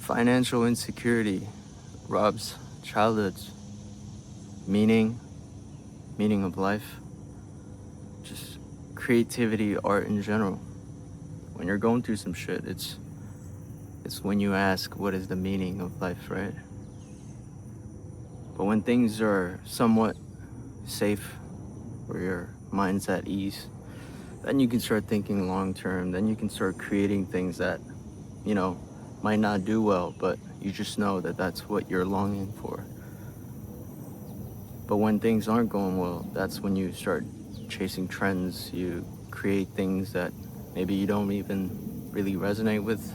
Financial insecurity robs childhoods, meaning, meaning of life, just creativity, art in general. When you're going through some shit, it's when you ask, what is the meaning of life, right? But when things are somewhat safe, where your mind's at ease, then you can start thinking long term. Then you can start creating things that, you know, might not do well, but you just know that that's what you're longing for. But when things aren't going well, that's when you start chasing trends. You create things that maybe you don't even really resonate with,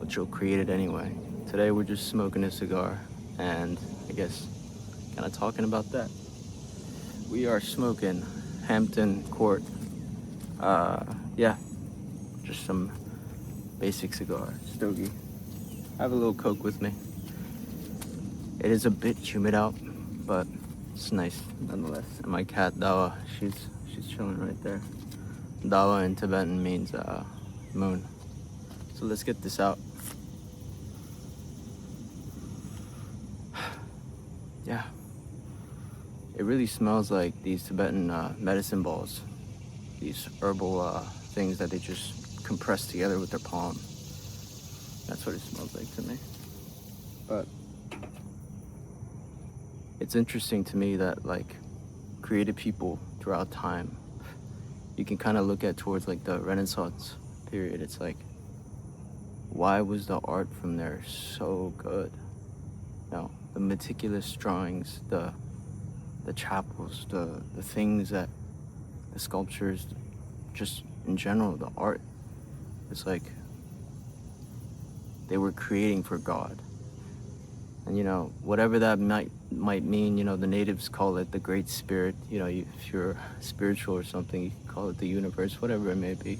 but you'll create it anyway. Today we're just smoking a cigar and I guess kind of talking about that. We are smoking Hampton Court. Yeah, just some basic cigar, stogie. I have a little Coke with me. It is a bit humid out, but it's nice nonetheless. And my cat Dawa, she's chilling right there. Dawa in Tibetan means moon. So let's get this out. Yeah, it really smells like these Tibetan medicine balls, these herbal things that they just compress together with their palm. That's what it smells like to me. But it's interesting to me that like creative people throughout time, you can kind of look at towards like the Renaissance period. It's like, why was the art from there so good? No, the meticulous drawings, the chapels, the things that, the sculptures, just in general, the art. It's like they were creating for God. And you know, whatever that might mean, you know, the natives call it the Great Spirit. You know, if you're spiritual or something, you can call it the universe, whatever it may be.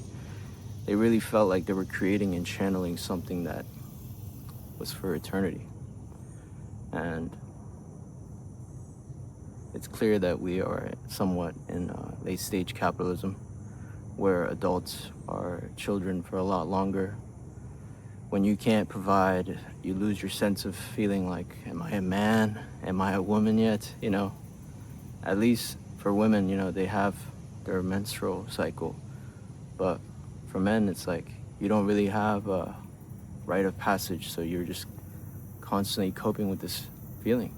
They really felt like they were creating and channeling something that was for eternity. And it's clear that we are somewhat in late stage capitalism, where adults are children for a lot longer. When you can't provide, you lose your sense of feeling like, am I a man? Am I a woman yet? You know, at least for women, you know, they have their menstrual cycle. But for men, it's like you don't really have a rite of passage, so you're just constantly coping with this feeling.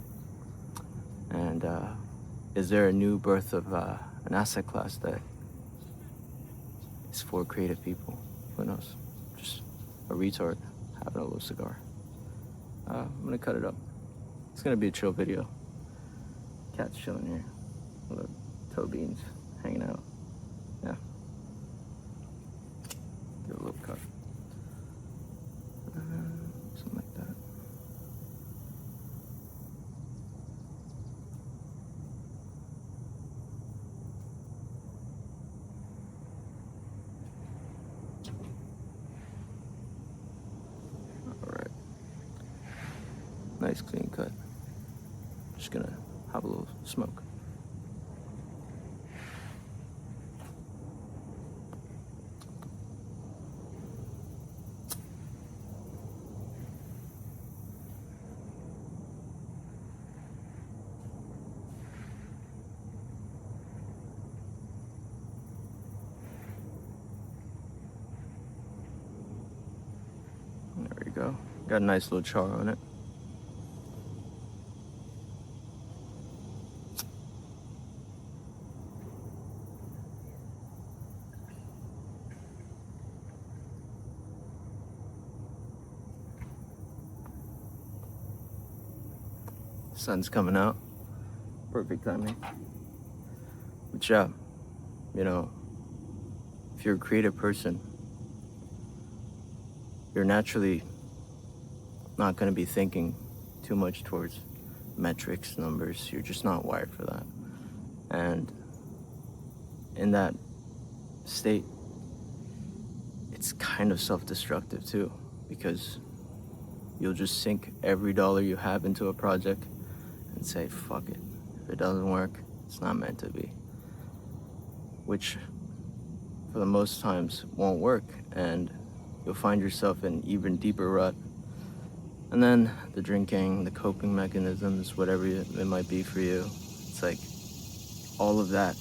And is there a new birth of an asset class that is for creative people? Who knows? Just a retard having a little cigar. I'm gonna cut it up. It's gonna be a chill video. Cat's chilling here. Little toe beans hanging out. Yeah. Do a little cut. Something like that. Alright. Nice clean cut. Just gonna have a little smoke. There we go. Got a nice little char on it. Sun's coming out. Perfect timing. But yeah, you know, if you're a creative person, you're naturally not going to be thinking too much towards metrics, numbers. You're just not wired for that. And in that state, it's kind of self-destructive too, because you'll just sink every dollar you have into a project and say, fuck it. If it doesn't work, it's not meant to be. Which, for the most times, won't work, and you'll find yourself in even deeper rut And then the drinking, the coping mechanisms, whatever it might be for you, it's like all of that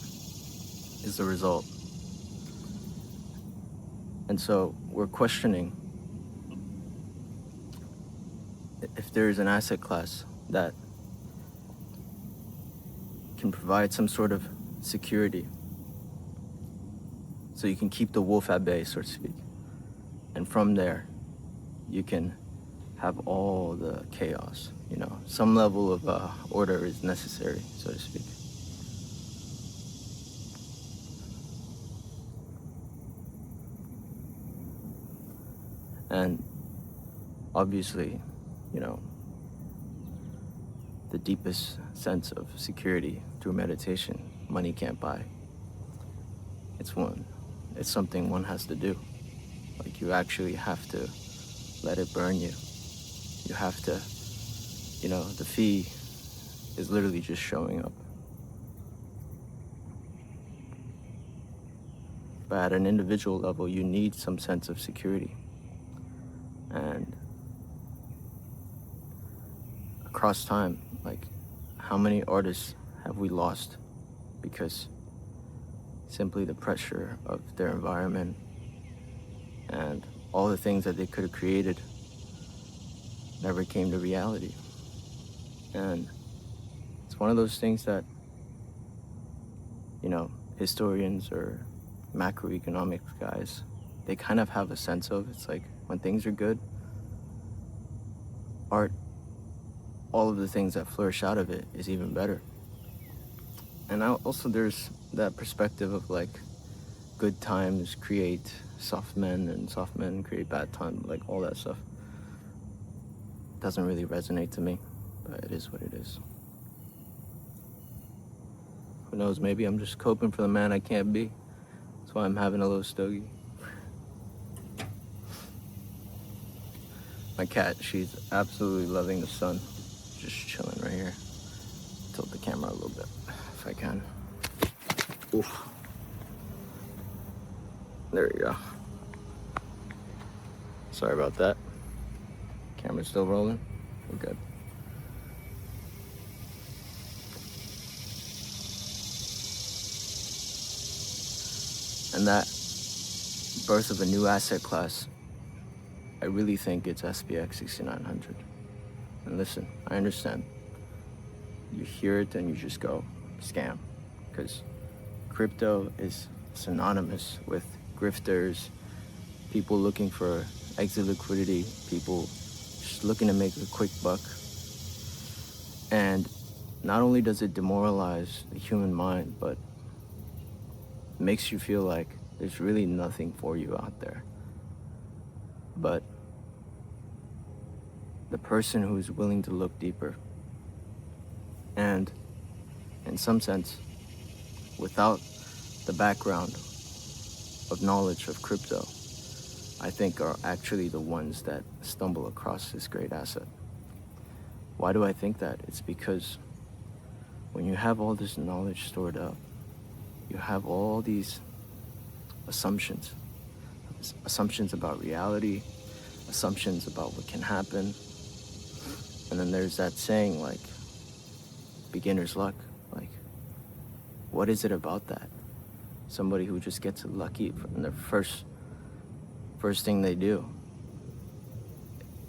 is the result. And so we're questioning if there is an asset class that can provide some sort of security so you can keep the wolf at bay, so to speak. And from there, you can have all the chaos, you know. Some level of order is necessary, so to speak. And obviously, you know, the deepest sense of security through meditation, money can't buy. It's something one has to do. Like, you actually have to let it burn you. You have to, you know, the fee is literally just showing up. But at an individual level, you need some sense of security. And across time, like, how many artists have we lost because simply the pressure of their environment and all the things that they could have created never came to reality. And it's one of those things that, you know, historians or macroeconomics guys, they kind of have a sense of. It's like, when things are good, art, all of the things that flourish out of it is even better. And also there's that perspective of, like, good times create soft men and soft men create bad times, like all that stuff doesn't really resonate to me, but it is what it is. Who knows, maybe I'm just coping for the man I can't be. That's why I'm having a little stogie. My cat, she's absolutely loving the sun. Just chilling right here. Tilt the camera a little bit, if I can. Oof. There you go. Sorry about that. Camera's still rolling. We're good. And that birth of a new asset class, I really think it's SPX6900. And listen, I understand. You hear it and you just go, scam. Because crypto is synonymous with grifters, people looking for exit liquidity, people just looking to make a quick buck. And not only does it demoralize the human mind, but makes you feel like there's really nothing for you out there. But the person who's willing to look deeper, and in some sense, without the background of knowledge of crypto, I think are actually the ones that stumble across this great asset. Why do I think that? It's because when you have all this knowledge stored up, you have all these assumptions about reality, assumptions about what can happen. And then there's that saying, like, beginner's luck. Like, what is it about that? Somebody who just gets lucky from the first thing they do.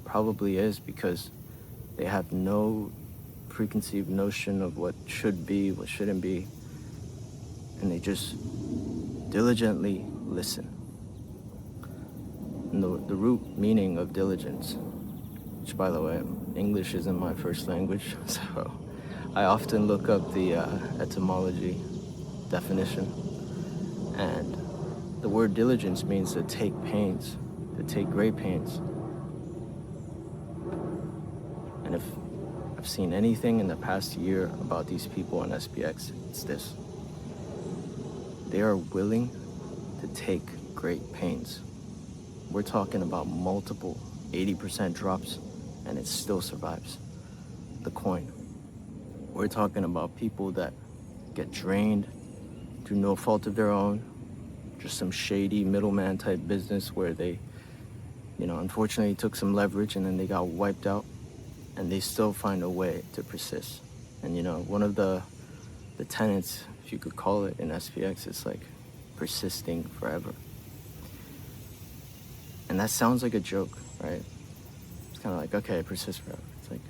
Probably is because they have no preconceived notion of what should be, what shouldn't be, and they just diligently listen. And the root meaning of diligence, which, by the way, English isn't my first language, so I often look up the etymology definition. And the word diligence means to take pains, to take great pains. And if I've seen anything in the past year about these people on SPX, it's this. They are willing to take great pains. We're talking about multiple 80% drops, and it still survives the coin. We're talking about people that get drained through no fault of their own, just some shady middleman type business where they Unfortunately took some leverage and then they got wiped out, and they still find a way to persist. And one of the tenets, if you could call it, in SPX is like persisting forever. And that sounds like a joke, right? It's kind of like, okay, persist forever. It's like,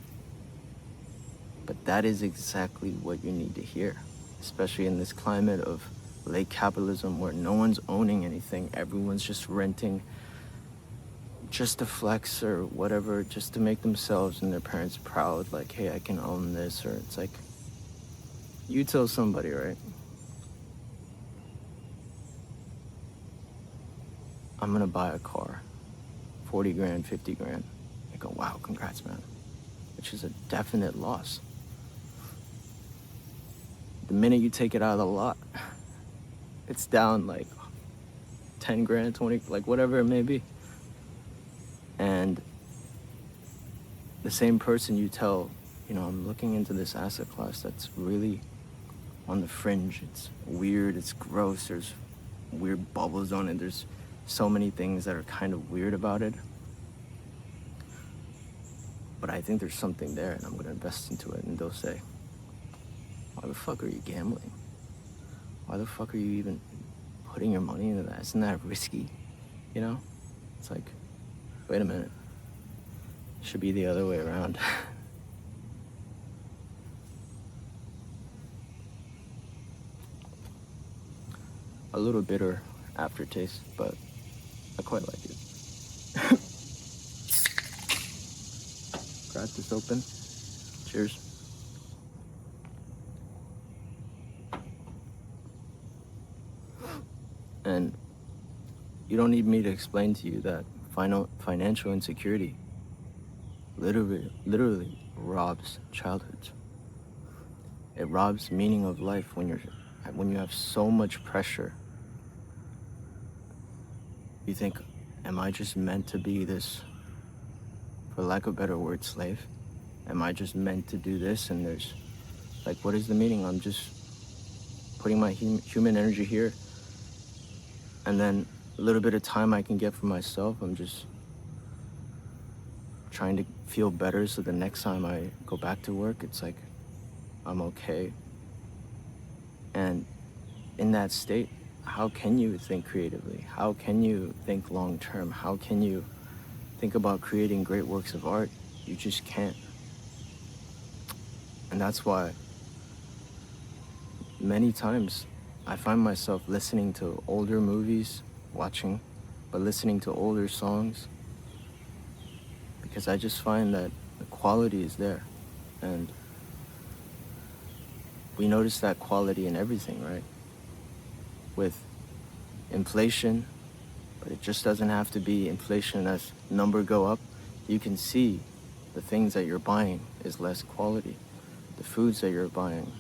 but that is exactly what you need to hear, especially in this climate of late capitalism where no one's owning anything. Everyone's just renting just to flex or whatever, just to make themselves and their parents proud. Like, hey, I can own this. Or it's like, you tell somebody, right? I'm gonna buy a car, 40 grand, 50 grand. I go, wow, congrats, man. Which is a definite loss. The minute you take it out of the lot, it's down like 10 grand, 20, like whatever it may be. And the same person you tell, I'm looking into this asset class that's really on the fringe. It's weird, it's gross, there's weird bubbles on it, there's so many things that are kind of weird about it. But I think there's something there and I'm gonna invest into it. And they'll say, why the fuck are you gambling? Why the fuck are you even putting your money into that? Isn't that risky? It's like, wait a minute. It should be the other way around. A little bitter aftertaste, but I quite like it. Crack this open. Cheers. And you don't need me to explain to you that financial insecurity literally robs childhoods. It robs meaning of life when you have so much pressure. You think, am I just meant to be this, for lack of a better word, slave? Am I just meant to do this? And there's like, what is the meaning? I'm just putting my human energy here, and then a little bit of time I can get for myself, I'm just trying to feel better so the next time I go back to work, it's like I'm okay. And in that state, how can you think creatively? How can you think long term? How can you think about creating great works of art? You just can't. And that's why many times I find myself listening to older movies, but listening to older songs, because I just find that the quality is there. And we notice that quality in everything, right? With inflation, but it just doesn't have to be inflation as number go up. You can see the things that you're buying is less quality. The foods that you're buying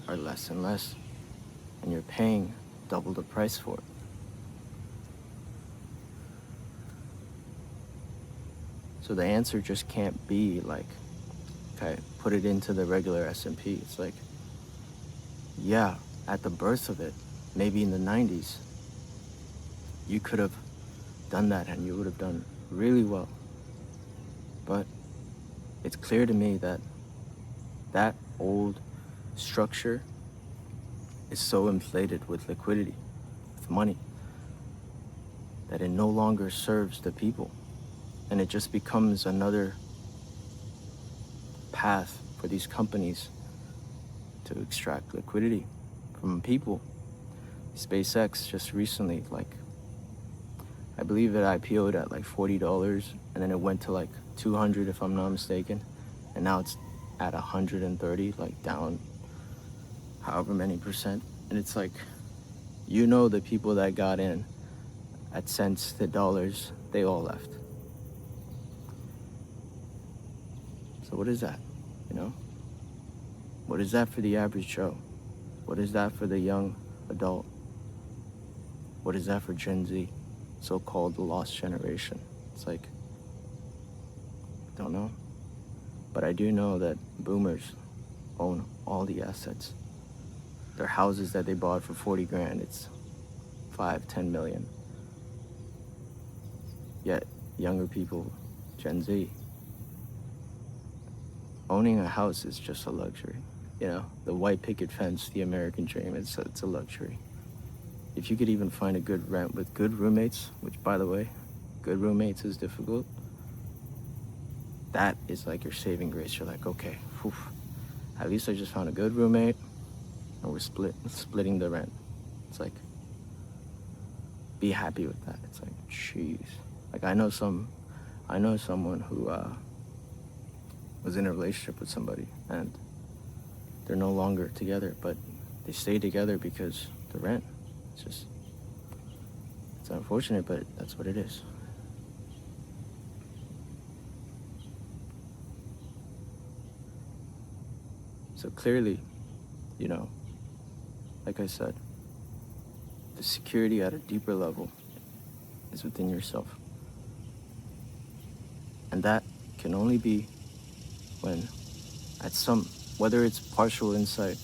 are less and less, and you're paying double the price for it. So the answer just can't be like, okay, put it into the regular S&P. It's like, yeah, at the birth of it, maybe in the 90s, you could have done that and you would have done really well. But it's clear to me that that old structure is so inflated with liquidity, with money, that it no longer serves the people. And it just becomes another path for these companies to extract liquidity from people. SpaceX just recently, I believe it IPO'd at like $40, and then it went to like 200 if I'm not mistaken, and now it's at 130, like down however many percent. And it's like, the people that got in at cents to dollars, they all left. So what is that, What is that for the average Joe? What is that for the young adult? What is that for Gen Z, so-called the lost generation? It's like, don't know. But I do know that boomers own all the assets. Their houses that they bought for 40 grand, it's 5-10 million. Yet younger people, Gen Z, owning a house is just a luxury. You know, the white picket fence, the American dream, it's a luxury. If you could even find a good rent with good roommates, which, by the way, good roommates is difficult, that is like your saving grace. You're like, okay, whew, at least I just found a good roommate, and we're splitting the rent. It's like, be happy with that. It's like, jeez. Like, I know someone who was in a relationship with somebody, and they're no longer together, but they stay together because the rent. It's unfortunate, but that's what it is. So clearly, you know, like I said, the security at a deeper level is within yourself. And that can only be when whether it's partial insight,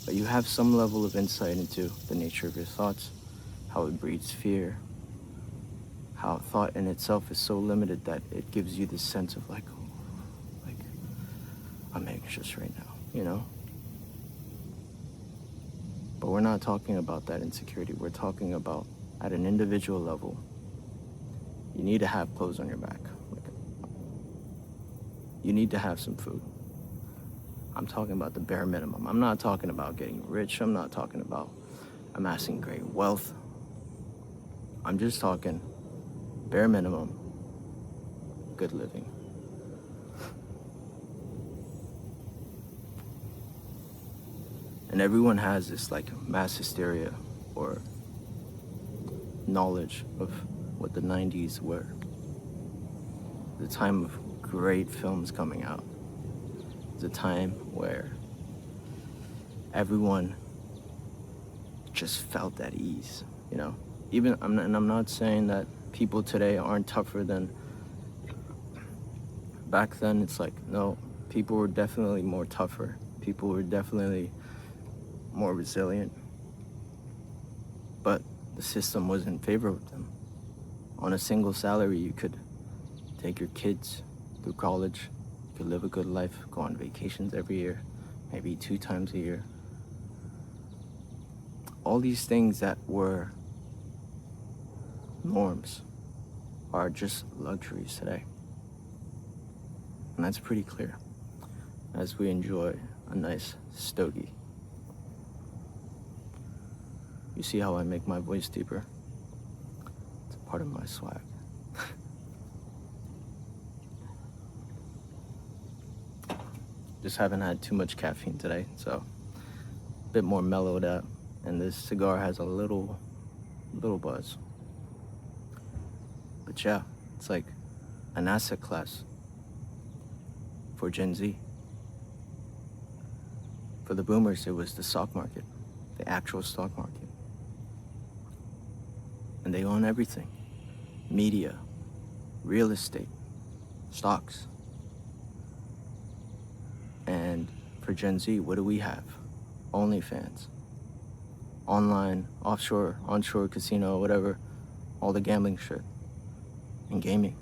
but you have some level of insight into the nature of your thoughts, how it breeds fear, how thought in itself is so limited that it gives you this sense of like I'm anxious right now, you know? But we're not talking about that insecurity. We're talking about at an individual level, you need to have clothes on your back. Like, you need to have some food. I'm talking about the bare minimum. I'm not talking about getting rich. I'm not talking about amassing great wealth. I'm just talking bare minimum, good living. And everyone has this like mass hysteria or knowledge of what the 90s were. The time of great films coming out. The time where everyone just felt at ease, you know? I'm not saying that people today aren't tougher than back then. It's like, no, people were definitely more tougher. People were definitely more resilient. But the system was in favor of them. On a single salary, you could take your kids through college, you could live a good life, go on vacations every year, maybe 2 times a year. All these things that were norms are just luxuries today. And that's pretty clear as we enjoy a nice stogie. You see how I make my voice deeper? It's a part of my swag. Just haven't had too much caffeine today, so a bit more mellowed out. And this cigar has a little buzz. But yeah, it's like an asset class for Gen Z. For the boomers, it was the stock market, the actual stock market. And they own everything. Media, real estate, stocks. And for Gen Z, what do we have? OnlyFans, online, offshore, onshore casino, whatever, all the gambling shit, and gaming.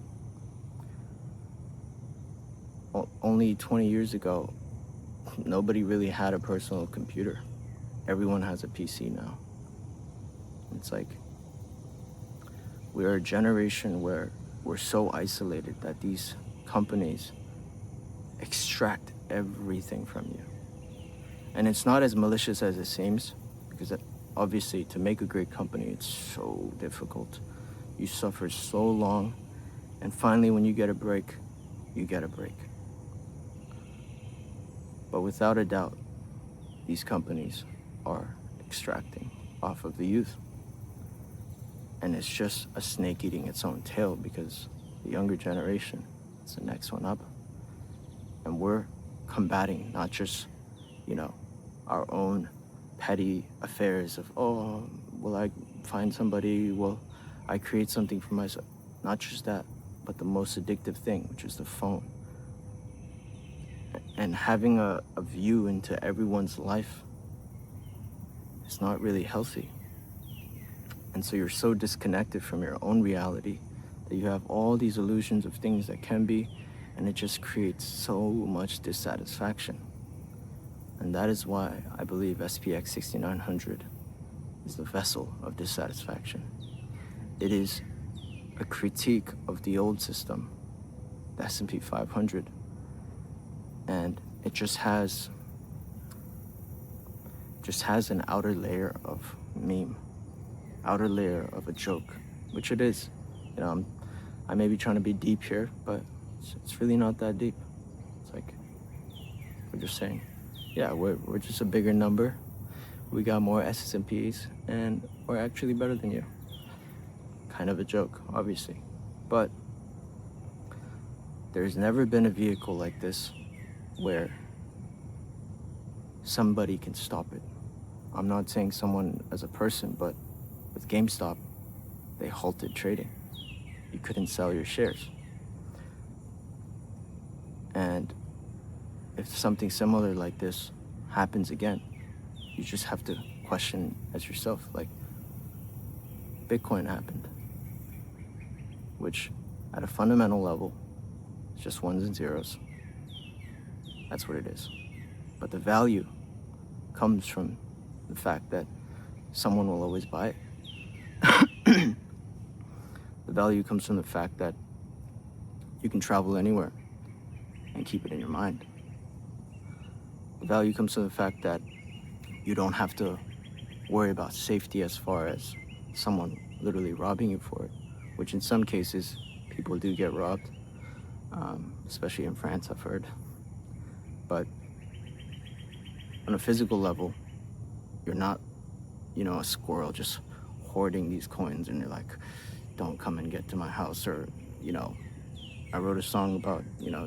Only 20 years ago, nobody really had a personal computer. Everyone has a PC now. It's like, we're a generation where we're so isolated that these companies extract everything from you. And it's not as malicious as it seems, because obviously to make a great company, it's so difficult. You suffer so long, and finally when you get a break, you get a break. But without a doubt, these companies are extracting off of the youth. And it's just a snake eating its own tail, because the younger generation is the next one up. And we're combating not just, our own petty affairs of, oh, will I find somebody? Will I create something for myself? Not just that, but the most addictive thing, which is the phone. And having a view into everyone's life is not really healthy. And so you're so disconnected from your own reality that you have all these illusions of things that can be, and it just creates so much dissatisfaction. And that is why I believe SPX6900 is the vessel of dissatisfaction. It is a critique of the old system, the S&P 500, and it just has an outer layer of meme, outer layer of a joke, which it is. You know, I may be trying to be deep here, but it's really not that deep. It's like, we're just saying, yeah, we're just a bigger number. We got more S&Ps, and we're actually better than you. Kind of a joke, obviously. But there's never been a vehicle like this where somebody can stop it. I'm not saying someone as a person, but with GameStop, they halted trading. You couldn't sell your shares. And if something similar like this happens again, you just have to question as yourself, like, Bitcoin happened, which at a fundamental level is just ones and zeros. That's what it is. But the value comes from the fact that someone will always buy it. The value comes from the fact that you can travel anywhere and keep it in your mind. The value comes from the fact that you don't have to worry about safety as far as someone literally robbing you for it, which in some cases people do get robbed, especially in France, I've heard. But on a physical level, you're not, a squirrel just hoarding these coins and you're like, don't come and get to my house. Or, I wrote a song about,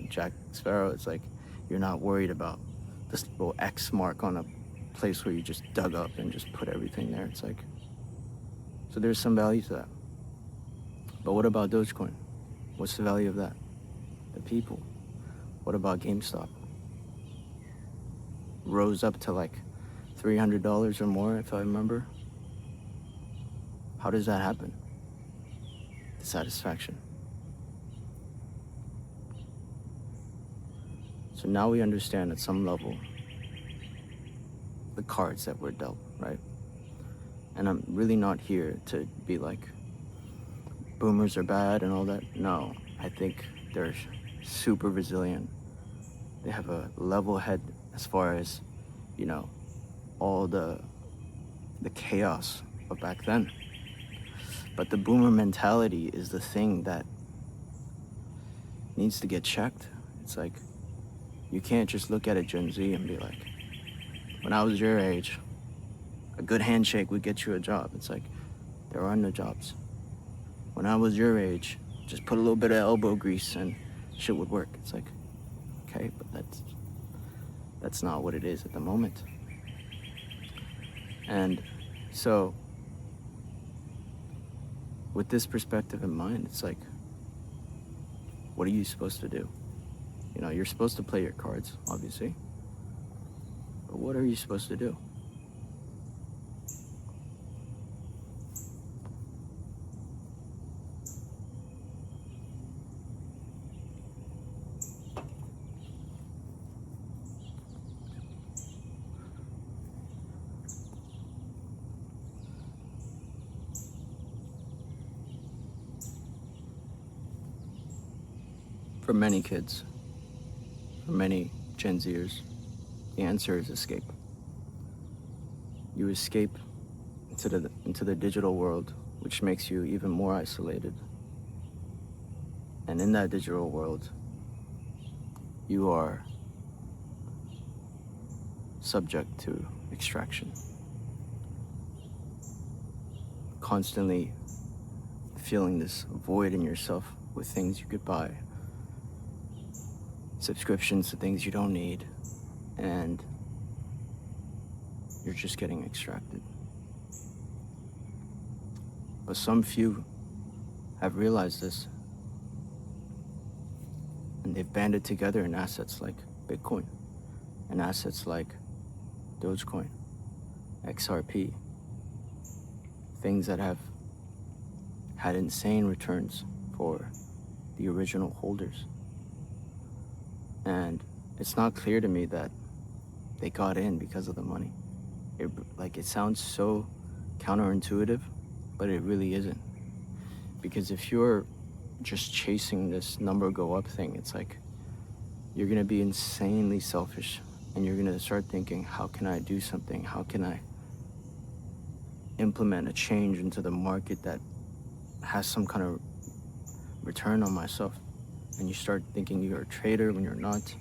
Jack Sparrow. It's like, you're not worried about this little X mark on a place where you just dug up and just put everything there. It's like, so there's some value to that. But what about Dogecoin? What's the value of that? The people. What about GameStop? Rose up to like $300 or more, if I remember. How does that happen? Dissatisfaction. So now we understand at some level the cards that we're dealt, right? And I'm really not here to be like, boomers are bad and all that. No, I think they're super resilient. They have a level head as far as, all the chaos of back then. But the boomer mentality is the thing that needs to get checked. It's like, you can't just look at a Gen Z and be like, when I was your age, a good handshake would get you a job. It's like, there are no jobs. When I was your age, just put a little bit of elbow grease and shit would work. It's like, okay, but that's not what it is at the moment. And so, with this perspective in mind, it's like, what are you supposed to do? You're supposed to play your cards, obviously. But what are you supposed to do? For many kids, for many Gen Zers, the answer is escape. You escape into the digital world, which makes you even more isolated. And in that digital world, you are subject to extraction. Constantly feeling this void in yourself with things you could buy, subscriptions to things you don't need, and you're just getting extracted. But some few have realized this, and they've banded together in assets like Bitcoin, and assets like Dogecoin, XRP, things that have had insane returns for for the original holders. And it's not clear to me that they got in because of the money. It sounds so counterintuitive, but it really isn't. Because if you're just chasing this number go up thing, it's like you're gonna be insanely selfish, and you're gonna start thinking, how can I do something? How can I implement a change into the market that has some kind of return on myself? And you start thinking you're a trader when you're not,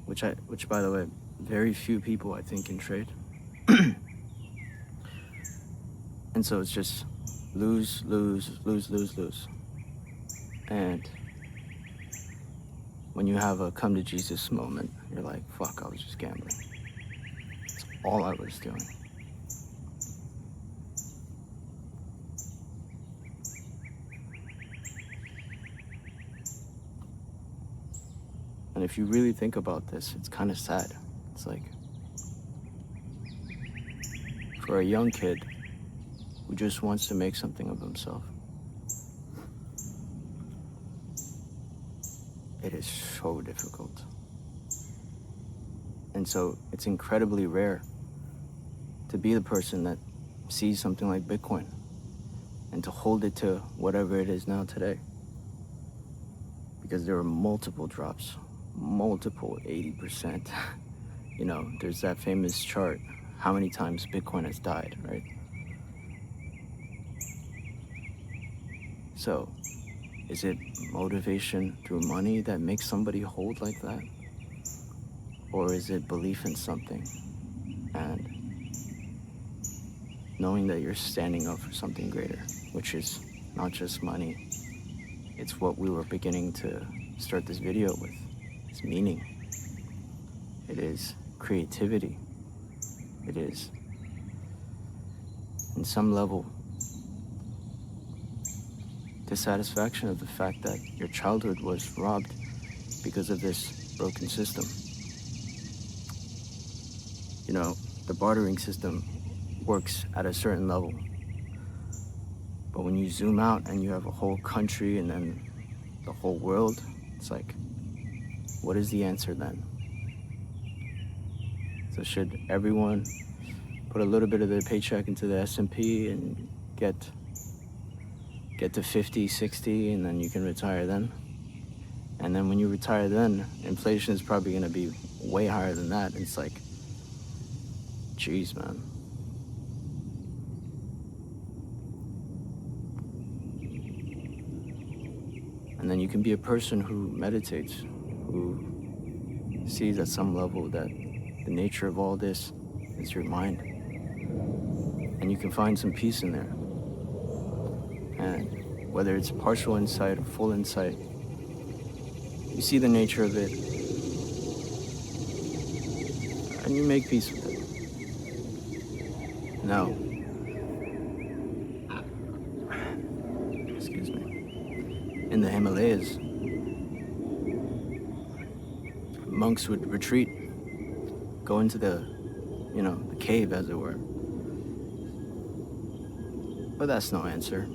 which by the way, very few people I think can trade. And so it's just lose, lose, lose, lose, lose. And when you have a come to Jesus moment, you're like, fuck, I was just gambling. That's all I was doing. And if you really think about this, it's kind of sad. It's like, for a young kid who just wants to make something of himself, it is so difficult. And so it's incredibly rare to be the person that sees something like Bitcoin and to hold it to whatever it is now today. Because there are multiple drops, multiple 80%. You know, there's that famous chart, how many times Bitcoin has died, right? So, is it motivation through money that makes somebody hold like that? Or is it belief in something and knowing that you're standing up for something greater, which is not just money? It's what we were beginning to start this video with. It's meaning. It is creativity. It is, in some level, dissatisfaction of the fact that your childhood was robbed because of this broken system. You know, the bartering system works at a certain level. But when you zoom out and you have a whole country and then the whole world, it's like, what is the answer then? So should everyone put a little bit of their paycheck into the S&P and get to 50, 60, and then you can retire then? And then when you retire then, inflation is probably gonna be way higher than that. It's like, geez, man. And then you can be a person who meditates, who sees at some level that the nature of all this is your mind. And you can find some peace in there. And whether it's partial insight or full insight, you see the nature of it, and you make peace with it. Now, excuse me, in the Himalayas, monks would retreat, go into the cave, as it were. But that's no answer,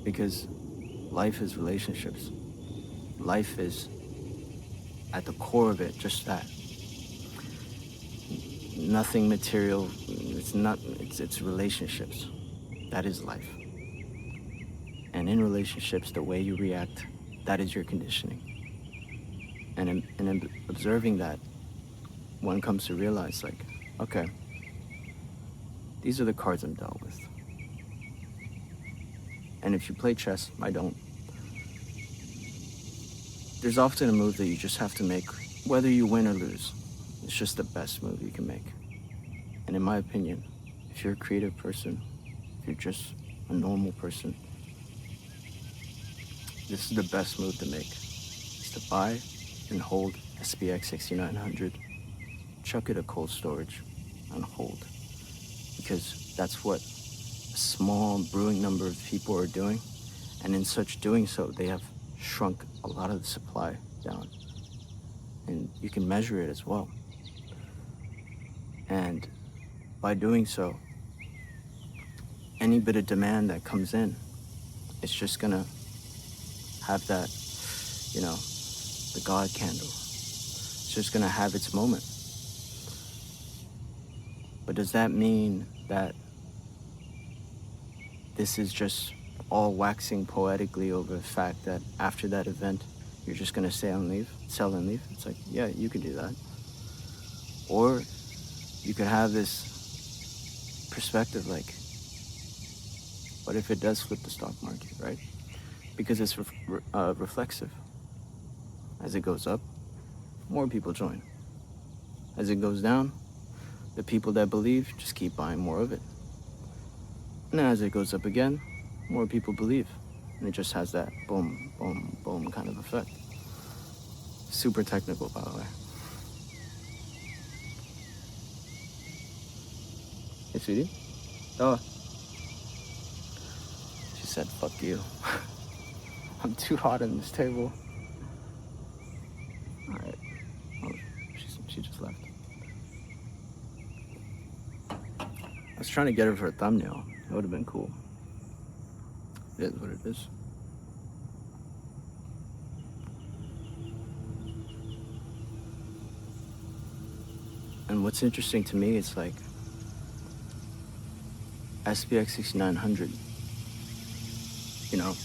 because life is relationships. Life is, at the core of it, just that. Nothing material, it's relationships. That is life. And in relationships, the way you react, that is your conditioning. And in observing that, one comes to realize, like, okay, these are the cards I'm dealt with. And if you play chess, I don't. There's often a move that you just have to make, whether you win or lose. It's just the best move you can make. And in my opinion, if you're a creative person, if you're just a normal person, this is the best move to make. It's to buy and hold SPX6900, chuck it at cold storage, and hold. Because that's what a small brewing number of people are doing. And in such doing so, they have shrunk a lot of the supply down. And you can measure it as well. And by doing so, any bit of demand that comes in it's just gonna have that, you know, the God candle. It's just gonna have its moment. But does that mean that this is just all waxing poetically over the fact that after that event, you're just gonna sell and leave? It's like, yeah, you can do that. Or you could have this perspective like, what if it does flip the stock market, right? Because it's reflexive. As it goes up, more people join. As it goes down, the people that believe just keep buying more of it. And as it goes up again, more people believe. And it just has that boom, boom, boom kind of effect. Super technical, by the way. Hey, sweetie? Oh. She said, fuck you. I'm too hot on this table. Alright. Oh, she just left. I was trying to get her for a thumbnail. That would have been cool. It is what it is. And what's interesting to me is like SPX6900. You know,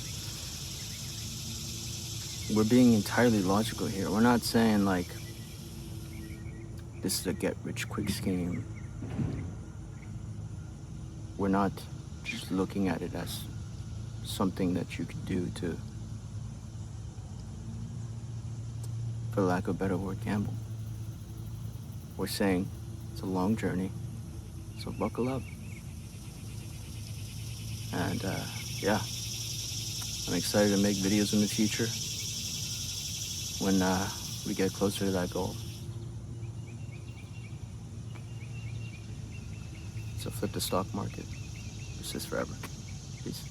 we're being entirely logical here. We're not saying like this is a get-rich-quick scheme. We're not just looking at it as something that you could do to, for lack of a better word, gamble. We're saying it's a long journey, so buckle up. And yeah, I'm excited to make videos in the future when we get closer to that goal. So flip the stock market. Persist forever. Peace.